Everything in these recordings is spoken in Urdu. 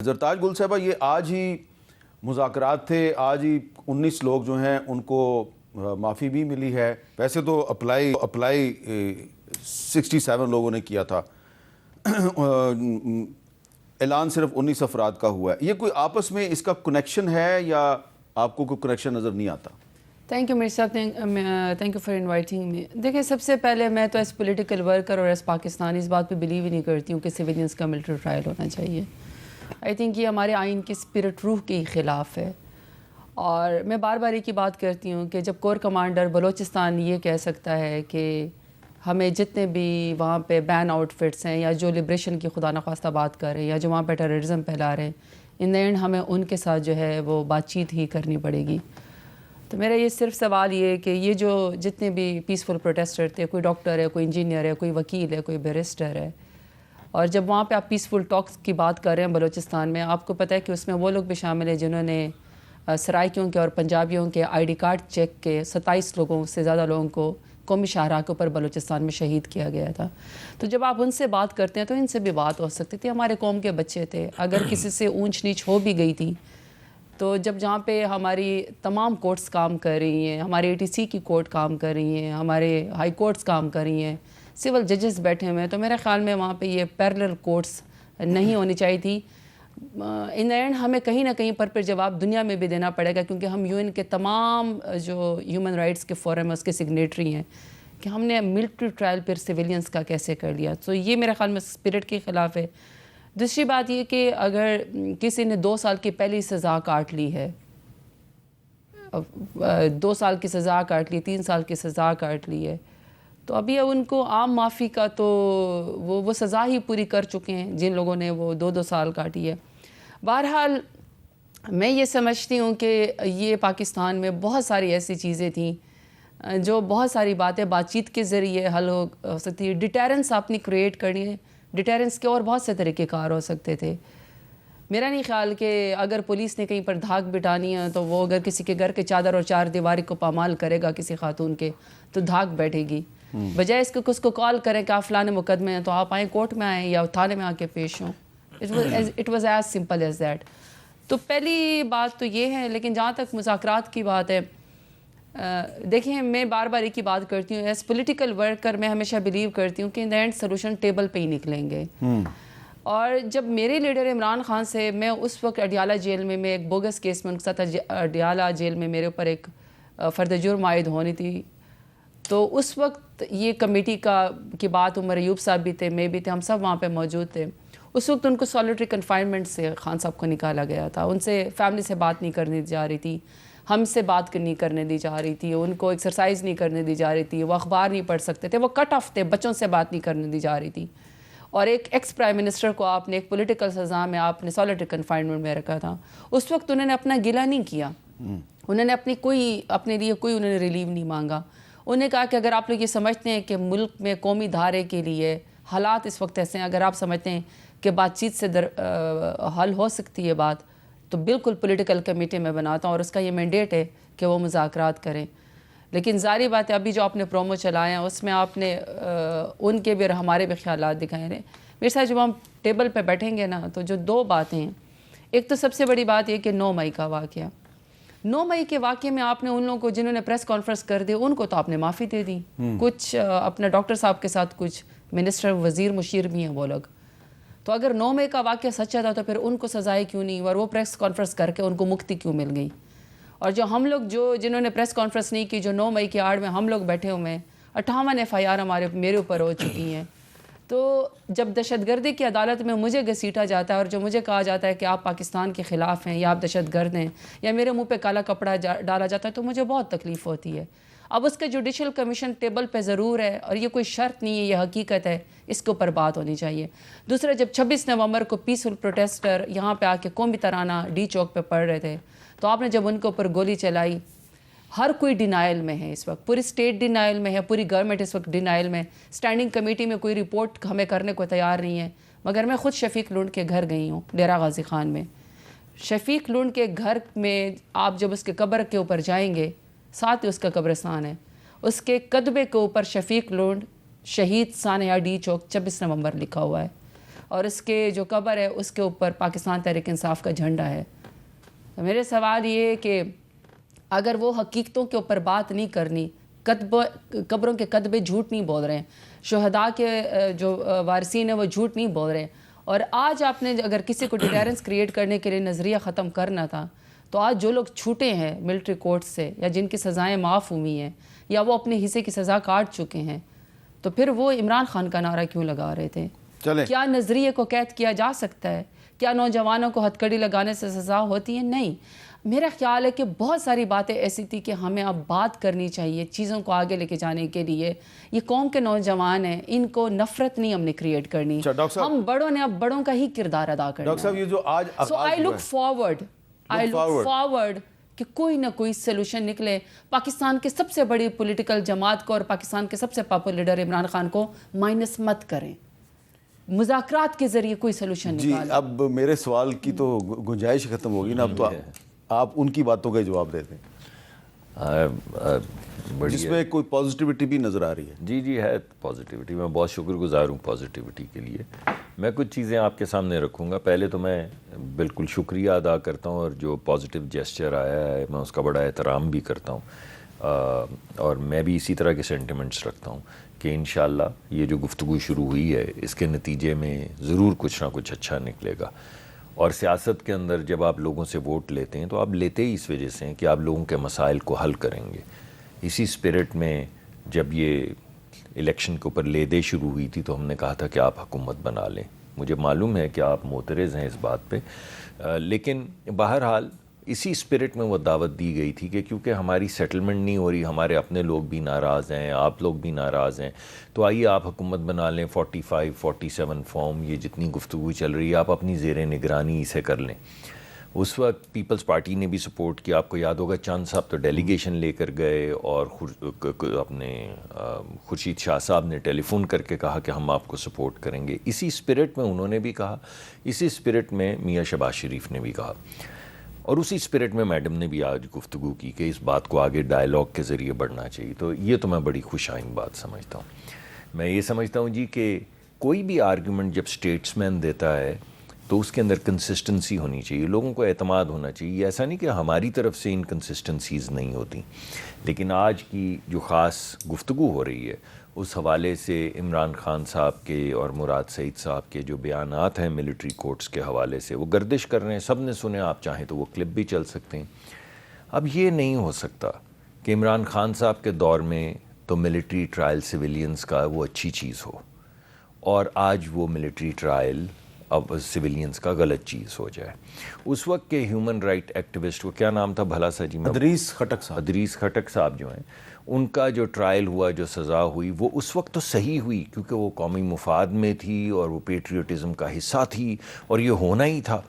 زرتاج گل صاحبہ، یہ آج ہی مذاکرات تھے، آج ہی 19 لوگ جو ہیں ان کو معافی بھی ملی ہے. ویسے تو اپلائی 67 لوگوں نے کیا تھا، اعلان صرف 19 افراد کا ہوا ہے. یہ کوئی آپس میں اس کا کنیکشن ہے یا آپ کو کوئی کنیکشن نظر نہیں آتا؟ تھینک یو میر صاحب، thank you for inviting me. دیکھیں، سب سے پہلے میں تو ایز پولیٹیکل ورکر اور ایز پاکستانی اس بات پہ بلیو ہی نہیں کرتی ہوں کہ سویلینس کا ملٹری ٹرائل ہونا چاہیے. آئی تھنک یہ ہمارے آئین کی اسپرٹ، روح کے خلاف ہے. اور میں بار بار ایک ہی بات کرتی ہوں کہ جب کور کمانڈر بلوچستان یہ کہہ سکتا ہے کہ ہمیں جتنے بھی وہاں پہ بین آؤٹ فٹس ہیں یا جو لبریشن کی خدا نخواستہ بات کر رہے ہیں یا جو وہاں پہ ٹیررزم پھیلا رہے ہیں، ان دا اینڈ ہمیں ان کے ساتھ جو ہے وہ بات چیت ہی کرنی پڑے گی. تو میرا یہ صرف سوال یہ ہے کہ یہ جو جتنے بھی پیسفل پروٹیسٹر تھے، کوئی ڈاکٹر ہے، کوئی انجینئر ہے، کوئی وکیل ہے، کوئی بیرسٹر ہے، اور جب وہاں پہ آپ پیسفل ٹاکس کی بات کر رہے ہیں بلوچستان میں، آپ کو پتہ ہے کہ اس میں وہ لوگ بھی شامل ہیں جنہوں نے سرائکیوں کے اور پنجابیوں کے آئی ڈی کارڈ چیک کے 27 لوگوں سے زیادہ لوگوں کو قومی شاہراہ کے اوپر بلوچستان میں شہید کیا گیا تھا. تو جب آپ ان سے بات کرتے ہیں تو ان سے بھی بات ہو سکتی تھی. ہمارے قوم کے بچے تھے، اگر کسی سے اونچ نیچ ہو بھی گئی تھی تو جہاں پہ ہماری تمام کورٹس کام کر رہی ہیں، ہمارے ATC کی کورٹ کام کر رہی ہیں، ہمارے ہائی کورٹس کام کر رہی ہیں، سول ججز بیٹھے ہوئے ہیں، تو میرے خیال میں وہاں پہ یہ پیرلل کورٹس نہیں ہونی چاہیے تھی. ان دا اینڈ ہمیں کہیں نہ کہیں پر جواب دنیا میں بھی دینا پڑے گا، کیونکہ ہم UN کے تمام جو ہیومن رائٹس کے فورم ہے اس کے سگنیٹری ہیں، کہ ہم نے ملٹری ٹرائل پر سویلینس کا کیسے کر لیا. تو یہ میرے خیال میں اسپرٹ کے خلاف ہے. دوسری بات یہ کہ اگر کسی نے 2 سال کی پہلی سزا کاٹ لی ہے، 2 سال کی سزا کاٹ لی، 3 سال کی سزا کاٹ لی ہے، تو ابھی ان کو عام معافی کا تو وہ سزا ہی پوری کر چکے ہیں جن لوگوں نے وہ 2 سال کاٹی ہے. بہرحال میں یہ سمجھتی ہوں کہ یہ پاکستان میں بہت ساری ایسی چیزیں تھیں جو بہت ساری باتیں بات چیت کے ذریعے حل ہو سکتی ہے. ڈیٹیرنس آپ نے کریٹ کرنی ہے. ڈیٹیرنس کے اور بہت سے طریقے کار ہو سکتے تھے. میرا نہیں خیال کہ اگر پولیس نے کہیں پر دھاک بٹھانی ہے تو وہ اگر کسی کے گھر کے چادر اور 4 دیواری کو پامال کرے گا کسی خاتون کے تو دھاک بیٹھے گی، بجائے اس کو کو کال کریں کہ آپ فلانے مقدمے ہیں تو آپ آئیں کورٹ میں آئیں یا تھانے میں آ کے پیش ہوں. It was as simple as that. تو پہلی بات تو یہ ہے. لیکن جہاں تک مذاکرات کی بات ہے، دیکھیں میں بار بار ایک ہی بات کرتی ہوں، ایز پولیٹیکل ورکر میں ہمیشہ بلیو کرتی ہوں کہ ان دا اینڈ سلوشن ٹیبل پہ ہی نکلیں گے. اور جب میرے لیڈر عمران خان سے میں اس وقت اڈیالہ جیل میں ایک بوگس کیس میں ان کے ساتھ اڈیالہ جیل میں میرے اوپر ایک فرد جرم عائد ہونی تھی، تو اس وقت یہ کمیٹی کی بات عمر ایوب صاحب بھی تھے، میں بھی تھے، ہم سب وہاں پہ موجود تھے. اس وقت ان کو سالیٹری کنفائنمنٹ سے خان صاحب کو نکالا گیا تھا. ان سے فیملی سے بات نہیں کرنے دی جا رہی تھی، ہم سے بات نہیں کرنے دی جا رہی تھی، ان کو ایکسرسائز نہیں کرنے دی جا رہی تھی، وہ اخبار نہیں پڑھ سکتے تھے، وہ کٹ آف تھے، بچوں سے بات نہیں کرنے دی جا رہی تھی. اور ایک ایکس پرائم منسٹر کو آپ نے ایک پولیٹیکل سزا میں آپ نے سالیٹری کنفائنمنٹ میں رکھا تھا. اس وقت انہوں نے اپنا گلہ نہیں کیا، انہوں نے اپنے لیے کوئی انہوں نے ریلیو نہیں مانگا. انہوں نے کہا کہ اگر آپ لوگ یہ سمجھتے ہیں کہ ملک میں قومی دھارے کے لیے حالات اس وقت ایسے ہیں، اگر آپ سمجھتے ہیں کہ بات چیت سے حل ہو سکتی ہے بات، تو بالکل پولیٹیکل کمیٹی میں بناتا ہوں اور اس کا یہ مینڈیٹ ہے کہ وہ مذاکرات کریں. لیکن ظاہری بات ہے ابھی جو آپ نے پرومو چلائے ہیں اس میں آپ نے ان کے بھی اور ہمارے بھی خیالات دکھائے ہیں. میرے ساتھ جب ہم ٹیبل پہ بیٹھیں گے نا تو جو 2 باتیں ہیں، ایک تو سب سے بڑی بات یہ کہ 9 مئی کا واقعہ، 9 مئی کے واقعے میں آپ نے ان لوگوں کو جنہوں نے پریس کانفرنس کر دی ان کو تو آپ نے معافی دے دی. کچھ اپنے ڈاکٹر صاحب کے ساتھ کچھ منسٹر وزیر مشیر بھی ہیں وہ لوگ. تو اگر 9 مئی کا واقعہ سچا تھا تو پھر ان کو سزائیں کیوں نہیں اور وہ پریس کانفرنس کر کے ان کو مکتی کیوں مل گئی؟ اور جو ہم لوگ جنہوں نے پریس کانفرنس نہیں کی، جو 9 مئی کی آڑ میں ہم لوگ بیٹھے ہوئے ہیں، 58 FIR میرے اوپر ہو چکی ہیں. تو جب دہشت گردی کی عدالت میں مجھے گھسیٹا جاتا ہے اور جو مجھے کہا جاتا ہے کہ آپ پاکستان کے خلاف ہیں یا آپ دہشت گرد ہیں یا میرے منہ پہ کالا کپڑا ڈالا جاتا ہے تو مجھے بہت تکلیف ہوتی ہے. اب اس کا جوڈیشل کمیشن ٹیبل پہ ضرور ہے اور یہ کوئی شرط نہیں ہے، یہ حقیقت ہے، اس کے اوپر بات ہونی چاہیے. دوسرا، جب 26 نومبر کو پیسفل پروٹیسٹر یہاں پہ آ کے قومی ترانہ ڈی چوک پہ پڑھ رہے تھے تو آپ نے جب ان کے اوپر گولی چلائی، ہر کوئی ڈینائل میں ہے اس وقت، پوری اسٹیٹ ڈینائل میں ہے، پوری گورنمنٹ اس وقت ڈینائل میں. اسٹینڈنگ کمیٹی میں کوئی رپورٹ ہمیں کرنے کو تیار نہیں ہے. مگر میں خود شفیق لونڈ کے گھر گئی ہوں ڈیرہ غازی خان میں. شفیق لونڈ کے گھر میں آپ جب اس کے قبر کے اوپر جائیں گے، ساتھ ہی اس کا قبرستان ہے، اس کے قدبے کے اوپر شفیق لونڈ شہید سانحہ ڈی چوک 26 نومبر لکھا ہوا ہے. اور اس کے جو قبر ہے اس کے اوپر پاکستان تحریک انصاف کا جھنڈا ہے. تو میرے سوال یہ ہے کہ اگر وہ حقیقتوں کے اوپر بات نہیں کرنی, قبروں کے کتبے جھوٹ نہیں بول رہے ہیں, شہداء کے جو وارثین ہیں وہ جھوٹ نہیں بول رہے ہیں, اور آج آپ نے اگر کسی کو ڈیٹرنس کریٹ کرنے کے لیے نظریہ ختم کرنا تھا تو آج جو لوگ چھوٹے ہیں ملٹری کورٹ سے یا جن کی سزائیں معاف ہوئی ہیں یا وہ اپنے حصے کی سزا کاٹ چکے ہیں, تو پھر وہ عمران خان کا نعرہ کیوں لگا رہے تھے؟ کیا نظریے کو قید کیا جا سکتا ہے؟ کیا نوجوانوں کو ہتھ کڑی لگانے سے سزا ہوتی ہے؟ نہیں. میرا خیال ہے کہ بہت ساری باتیں ایسی تھی کہ ہمیں اب بات کرنی چاہیے چیزوں کو آگے لے کے جانے کے لیے. یہ قوم کے نوجوان ہیں, ان کو نفرت نہیں ہم نے کریٹ کرنی, ہم بڑوں نے اب بڑوں کا ہی کردار ادا کرنا. ڈاکٹر صاحب یہ جو آج سو آئی لک فارورڈ کہ کوئی نہ کوئی سلوشن نکلے. پاکستان کے سب سے بڑی پولیٹیکل جماعت کو اور پاکستان کے سب سے پاپولر لیڈر عمران خان کو مائنس مت کریں, مذاکرات کے ذریعے کوئی سلوشن نکالیں. جی اب میرے سوال کی تو گنجائش ختم ہوگی نا, اب تو آپ ان کی باتوں کا جواب دیتے ہیں جس میں کوئی پازیٹیوٹی بھی نظر آ رہی ہے. جی ہے پازیٹیوٹی, میں بہت شکر گزار ہوں پازیٹیوٹی کے لیے. میں کچھ چیزیں آپ کے سامنے رکھوں گا. پہلے تو میں بالکل شکریہ ادا کرتا ہوں, اور جو پازیٹیو جیسچر آیا ہے میں اس کا بڑا احترام بھی کرتا ہوں, اور میں بھی اسی طرح کے سینٹیمنٹس رکھتا ہوں کہ انشاءاللہ یہ جو گفتگو شروع ہوئی ہے اس کے نتیجے میں ضرور کچھ نہ کچھ اچھا نکلے گا. اور سیاست کے اندر جب آپ لوگوں سے ووٹ لیتے ہیں تو آپ لیتے ہی اس وجہ سے ہیں کہ آپ لوگوں کے مسائل کو حل کریں گے. اسی اسپرٹ میں جب یہ الیکشن کے اوپر لیدے شروع ہوئی تھی تو ہم نے کہا تھا کہ آپ حکومت بنا لیں. مجھے معلوم ہے کہ آپ معترض ہیں اس بات پہ, لیکن بہرحال اسی اسپرٹ میں وہ دعوت دی گئی تھی کہ کیونکہ ہماری سیٹلمنٹ نہیں ہو رہی, ہمارے اپنے لوگ بھی ناراض ہیں, آپ لوگ بھی ناراض ہیں, تو آئیے آپ حکومت بنا لیں. 45 47 فارم, یہ جتنی گفتگو چل رہی ہے آپ اپنی زیر نگرانی اسے کر لیں. اس وقت پیپلز پارٹی نے بھی سپورٹ کیا. آپ کو یاد ہوگا چاند صاحب تو ڈیلیگیشن لے کر گئے, اور اپنے خورشید شاہ صاحب نے ٹیلی فون کر کے کہا کہ ہم آپ کو سپورٹ کریں گے. اسی اسپرٹ میں انہوں نے بھی کہا, اسی اسپرٹ میں میاں شہباز شریف نے بھی کہا, اور اسی اسپرٹ میں میڈم نے بھی آج گفتگو کی کہ اس بات کو آگے ڈائلاگ کے ذریعے بڑھنا چاہیے. تو یہ تو میں بڑی خوش آئند بات سمجھتا ہوں. میں یہ سمجھتا ہوں جی کہ کوئی بھی آرگیومنٹ جب اسٹیٹس مین دیتا ہے تو اس کے اندر کنسسٹنسی ہونی چاہیے, لوگوں کو اعتماد ہونا چاہیے. ایسا نہیں کہ ہماری طرف سے انکنسسٹنسیز نہیں ہوتی, لیکن آج کی جو خاص گفتگو ہو رہی ہے اس حوالے سے عمران خان صاحب کے اور مراد سعید صاحب کے جو بیانات ہیں ملٹری کورٹس کے حوالے سے وہ گردش کر رہے ہیں, سب نے سنے. آپ چاہیں تو وہ کلپ بھی چل سکتے ہیں. اب یہ نہیں ہو سکتا کہ عمران خان صاحب کے دور میں تو ملٹری ٹرائل سویلینز کا وہ اچھی چیز ہو, اور آج وہ ملٹری ٹرائل اب سویلینز کا غلط چیز ہو جائے. اس وقت کے ہیومن رائٹ ایکٹیوسٹ, وہ کیا نام تھا بھلا سا جی, ادریس خٹک صاحب جو ہیں, ان کا جو ٹرائل ہوا, جو سزا ہوئی, وہ اس وقت تو صحیح ہوئی کیونکہ وہ قومی مفاد میں تھی اور وہ پیٹریوٹزم کا حصہ تھی اور یہ ہونا ہی تھا.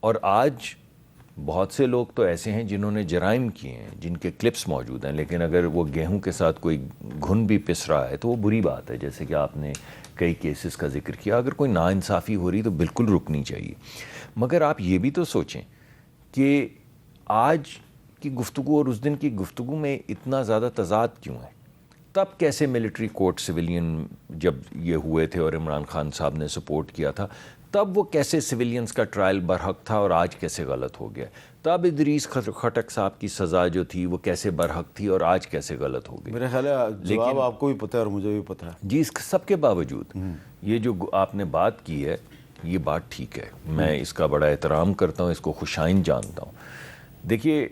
اور آج بہت سے لوگ تو ایسے ہیں جنہوں نے جرائم کیے ہیں جن کے کلپس موجود ہیں, لیکن اگر وہ گیہوں کے ساتھ کوئی گھن بھی پس رہا ہے تو وہ بری بات ہے. جیسے کہ آپ نے کئی کیسز کا ذکر کیا, اگر کوئی ناانصافی ہو رہی تو بالکل رکنی چاہیے. مگر آپ یہ بھی تو سوچیں کہ آج کی گفتگو اور اس دن کی گفتگو میں اتنا زیادہ تضاد کیوں ہے؟ تب کیسے ملٹری کورٹ سویلین جب یہ ہوئے تھے اور عمران خان صاحب نے سپورٹ کیا تھا, تب وہ کیسے سویلینز کا ٹرائل برحق تھا اور آج کیسے غلط ہو گیا؟ تب ادریس خٹک صاحب کی سزا جو تھی وہ کیسے برحق تھی اور آج کیسے غلط ہو گئی؟ میرا خیال ہے جواب آپ کو بھی پتہ ہے اور مجھے بھی پتہ ہے. جی, اس سب کے باوجود یہ جو آپ نے بات کی ہے یہ بات ٹھیک ہے, میں اس کا بڑا احترام کرتا ہوں, اس کو خوشائند جانتا ہوں. دیکھیے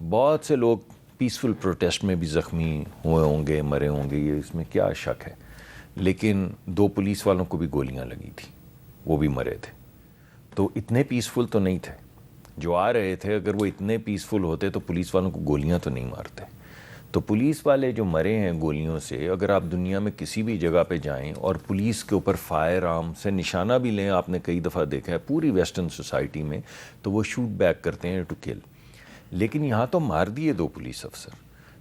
بہت سے لوگ پیسفل پروٹیسٹ میں بھی زخمی ہوئے ہوں گے, مرے ہوں گے, یہ اس میں کیا شک ہے, لیکن 2 پولیس والوں کو بھی گولیاں لگی تھی, وہ بھی مرے تھے. تو اتنے پیسفل تو نہیں تھے جو آ رہے تھے. اگر وہ اتنے پیسفل ہوتے تو پولیس والوں کو گولیاں تو نہیں مارتے. تو پولیس والے جو مرے ہیں گولیوں سے, اگر آپ دنیا میں کسی بھی جگہ پہ جائیں اور پولیس کے اوپر فائر آرم سے نشانہ بھی لیں, آپ نے کئی دفعہ دیکھا ہے پوری ویسٹرن سوسائٹی میں, تو وہ شوٹ بیک کرتے ہیں ٹو کل. لیکن یہاں تو مار دیے 2 پولیس افسر,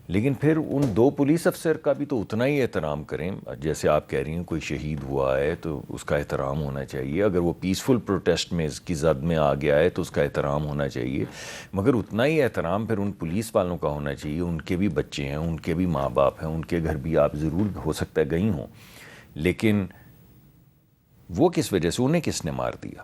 لیکن پھر ان 2 پولیس افسر کا بھی تو اتنا ہی احترام کریں. جیسے آپ کہہ رہی ہیں کوئی شہید ہوا ہے تو اس کا احترام ہونا چاہیے, اگر وہ پیسفل پروٹیسٹ میں اس کی زد میں آ گیا ہے تو اس کا احترام ہونا چاہیے, مگر اتنا ہی احترام پھر ان پولیس والوں کا ہونا چاہیے. ان کے بھی بچے ہیں, ان کے بھی ماں باپ ہیں, ان کے گھر بھی آپ ضرور ہو سکتا ہے گئی ہوں, لیکن وہ کس وجہ سے، انہیں کس نے مار دیا؟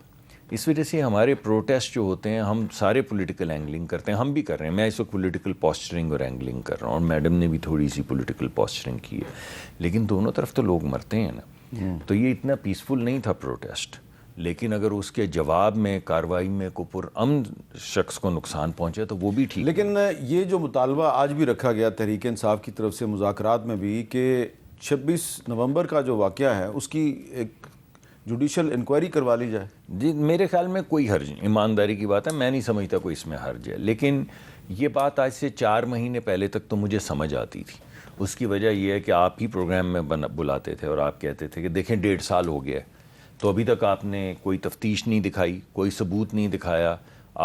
اس وجہ سے ہمارے پروٹیسٹ جو ہوتے ہیں، ہم سارے پولیٹیکل اینگلنگ کرتے ہیں، ہم بھی کر رہے ہیں، میں اس وقت پولیٹیکل پوسچرنگ اور اینگلنگ کر رہا ہوں، اور میڈم نے بھی تھوڑی سی پولیٹیکل پوسچرنگ کی ہے، لیکن دونوں طرف تو لوگ مرتے ہیں نا. تو یہ اتنا پیسفل نہیں تھا پروٹیسٹ، لیکن اگر اس کے جواب میں کارروائی میں کو پرامن شخص کو نقصان پہنچے تو وہ بھی ٹھیک. لیکن یہ جو مطالبہ آج بھی رکھا گیا تحریک انصاف کی طرف سے مذاکرات میں بھی کہ 26 نومبر کا جو واقعہ ہے اس کی ایک جوڈیشل انکوائری کروا لی جائے. جی میرے خیال میں کوئی حرج نہیں، ایمانداری کی بات ہے، میں نہیں سمجھتا کوئی اس میں حرج ہے، لیکن یہ بات آج سے 4 مہینے پہلے تک تو مجھے سمجھ آتی تھی. اس کی وجہ یہ ہے کہ آپ ہی پروگرام میں بلاتے تھے اور آپ کہتے تھے کہ دیکھیں 1.5 سال ہو گیا ہے، تو ابھی تک آپ نے کوئی تفتیش نہیں دکھائی، کوئی ثبوت نہیں دکھایا،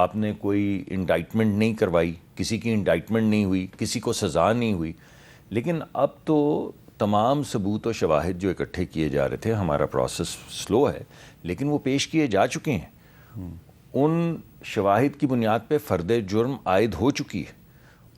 آپ نے کوئی انڈائٹمنٹ نہیں کروائی، کسی کی انڈائٹمنٹ نہیں ہوئی، کسی کو سزا نہیں ہوئی. لیکن اب تو تمام ثبوت و شواہد جو اکٹھے کیے جا رہے تھے، ہمارا پروسیس سلو ہے لیکن وہ پیش کیے جا چکے ہیں، ان شواہد کی بنیاد پہ فرد جرم عائد ہو چکی ہے،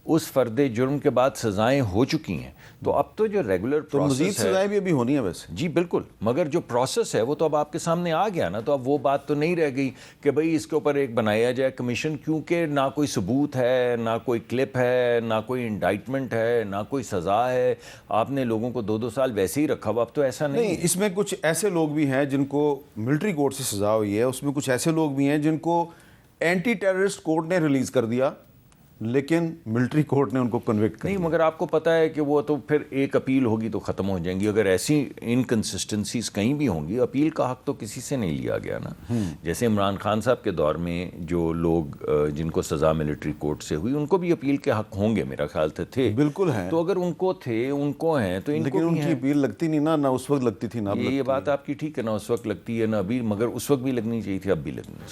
اس فرد جرم کے بعد سزائیں ہو چکی ہیں. تو اب تو جو ریگولر تو مزید پروسیس ہے، سزائیں بھی ابھی ہونی ہے ویسے. جی بالکل، مگر جو پروسیس ہے وہ تو اب آپ کے سامنے آ گیا نا، تو اب وہ بات تو نہیں رہ گئی کہ بھئی اس کے اوپر ایک بنایا جائے کمیشن، کیونکہ نہ کوئی ثبوت ہے، نہ کوئی کلپ ہے، نہ کوئی انڈائٹمنٹ ہے، نہ کوئی سزا ہے. آپ نے لوگوں کو 2 سال ویسے ہی رکھا ہوا، اب تو ایسا نہیں. اس میں کچھ ایسے لوگ بھی ہیں جن کو ملٹری کورٹ سے سزا ہوئی ہے، اس میں کچھ ایسے لوگ بھی ہیں جن کو اینٹی ٹیررسٹ کورٹ نے ریلیز کر دیا لیکن ملٹری کورٹ نے ان کو کنوکٹ کر نہیں، دیا. مگر آپ کو پتہ ہے کہ وہ تو پھر ایک اپیل ہوگی تو ختم ہو جائیں گی. اگر ایسی انکنسسٹنسیز کہیں بھی ہوں گی، اپیل کا حق تو کسی سے نہیں لیا گیا نا. جیسے عمران خان صاحب کے دور میں جو لوگ جن کو سزا ملٹری کورٹ سے ہوئی، ان کو بھی اپیل کے حق ہوں گے میرا خیال سے تھے. بالکل ہیں. تو اگر ان کو تھے، ان کو ہیں، تو ان لیکن کو ان بھی کی ہیں. اپیل لگتی نہیں نا، نہ اس وقت لگتی تھی، نہ اب یہ لگتی بات آپ کی ٹھیک ہے، نہ اس وقت لگتی ہے نہ ابھی، مگر اس وقت بھی لگنی چاہیے تھی، اب بھی لگنی چاہیے.